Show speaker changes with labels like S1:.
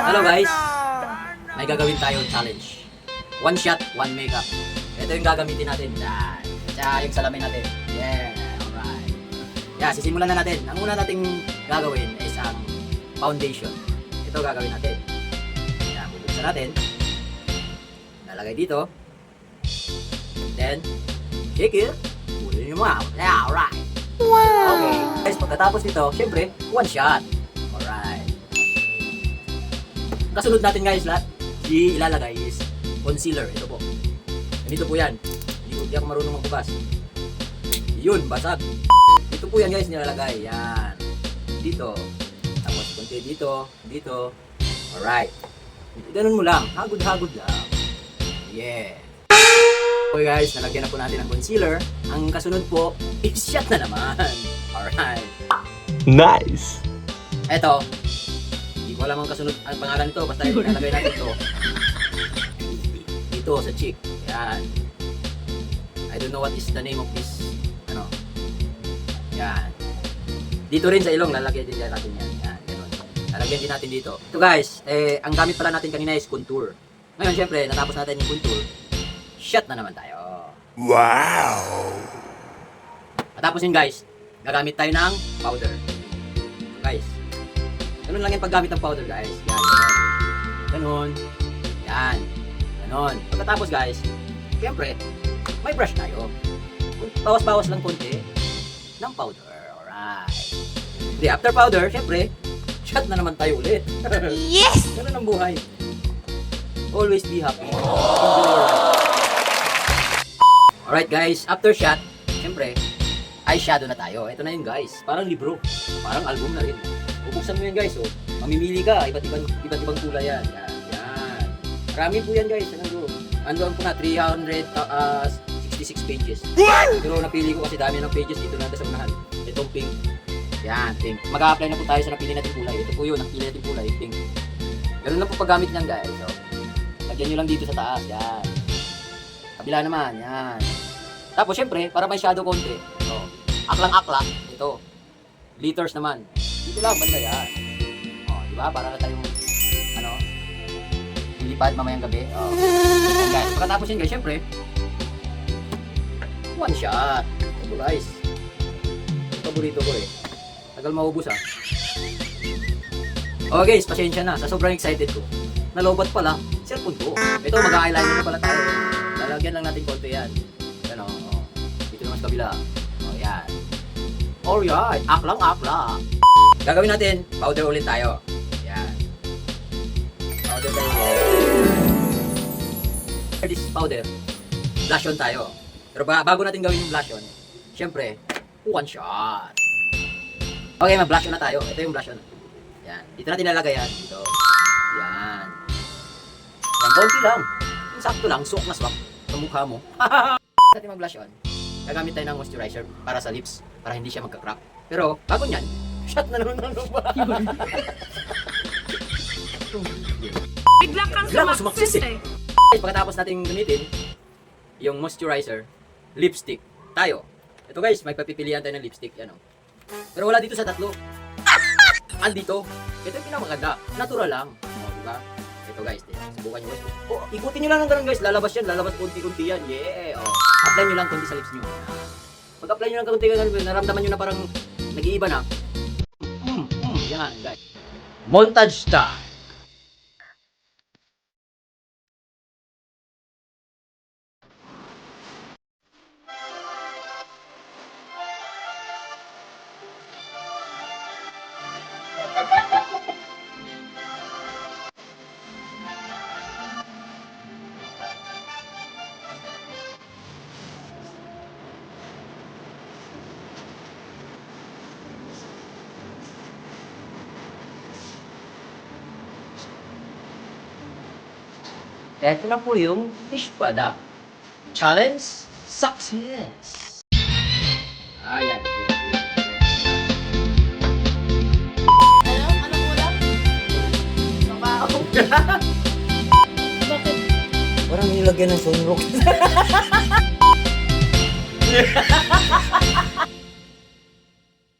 S1: Hello guys, may gagawin tayong challenge. One shot, one makeup. Ito yung gagamitin natin. Yan. Tsaka yung salamin natin. Yeah, alright. Yeah, sisimulan na natin. Ang una nating gagawin is ang foundation. Ito gagawin natin. Yan, bubuksan natin. Lalagay dito. Then, shake it. Pulin yung mouth. Yeah, alright. Wow! Okay. Guys, pagkatapos nito, syempre, one shot. Alright. Kasunod natin guys lahat, ilalagay is concealer. Ito po. Ganito po yan. Hindi ako marunong magbukas. Yun, basag. Ito po yan guys, nilalagay. Yan. Dito. Tapos konti dito. Dito. Alright. Ganun mo lang. Hagod-hagod lang. Yeah. Okay guys, nalagyan na po natin ang concealer. Ang kasunod po, is shot na naman. Alright.
S2: Nice!
S1: Eto. Hindi ko alam ang kasunod, ang pangalan nito. Basta ilalagay natin ito. Dito sa cheek. Yan. I don't know what is the name of this. Ano. Yan. Dito rin sa ilong, lalagyan din natin yan. Yan. Ganun. Lalagyan din natin dito. Ito guys, ang gamit pala natin kanina is contour. Ngayon syempre, natapos natin yung contour. Shot na naman tayo.
S2: Wow!
S1: Tapos yun guys, gagamit tayo ng powder. Guys, ganun lang yung paggamit ng powder guys. Yan, ganun. Yan, ganun. Pagkatapos guys, siyempre, may brush tayo. Bawas-bawas lang konti ng powder. Alright. Hindi, after powder, siyempre, shot na naman tayo ulit.
S3: Yes!
S1: Ganun ang buhay. Always be happy. Alright guys, after shot, siyempre, eyeshadow na tayo. Ito na yun guys, parang libro, parang album na rin. Bubuksan mo yan guys, oh. Mamimili ka, iba't ibang kulay yan. Yan, yan. Marami po yan guys, andoon po na, 366 pages. Pero napili ko kasi dami ng pages, dito natin sa unahan. Itong pink. Yan, pink. Mag-a-apply na po tayo sa napili natin kulay. Ito po yun, napili natin kulay, pink. Ganun lang po paggamit niyan guys. So, lagyan nyo lang dito sa taas, yan. Kabila naman, yan. Tapos syempre, para may shadow konti, ito. Aklang-akla, ito. Glitters naman. Dito lang, banda yan. O, diba? Para na tayong, lilipad mamayang gabi. O. Yan guys. Pagkatapos yun guys, syempre, one shot. Ito guys. Paborito ko eh. Tagal maubos ah. Okay guys, pasensya na. Sa sobrang excited ko. Nalobat pala, cellphone ko. Ito, mag-eyeliner na pala tayo. Lalagyan lang natin konti yan. Yan o. Dito naman sa kabila. O, yan. Alright, aklang-akla. Gagawin natin, powder ulit tayo. Yan. Powder tayo. This powder, blush on tayo. Pero bago natin gawin yung blush on, syempre, one shot. Okay, mag-blush on na tayo. Ito yung blush on. Yan. Dito natin nalagay yan. Dito. Yan. Yan, konti lang. Yung sakto lang, suwak na suwak sa mukha mo. Natin mag-blush on. Gagamit tayo ng moisturizer para sa lips, para hindi siya magka-crack. Pero, bago nyan, shot na naman ng lupa.
S3: Bigla kang sumaksis eh.
S1: Pagkatapos natin gamitin yung moisturizer, lipstick, tayo. Ito guys, may papipilian tayo ng lipstick. Yan, oh. Pero wala dito sa tatlo. Andito. Ito yung pinakamaganda. Natural lang. O, diba? Ito guys, subukan nyo guys. Oh, ikutin nyo lang ng ganun guys. Lalabas yan. Lalabas kunti-kunti yan. Yeah. Oh. Apply nyo lang kunti sa lips nyo. Pag-apply nyo lang kunti, naramdaman nyo na parang nag-iiba na. Yan guys. Montage time. Ito na po yung fish product. Challenge success! Ayan.
S3: Anong ulam? Babao. Bakit?
S1: Parang nilagyan ng sunrock.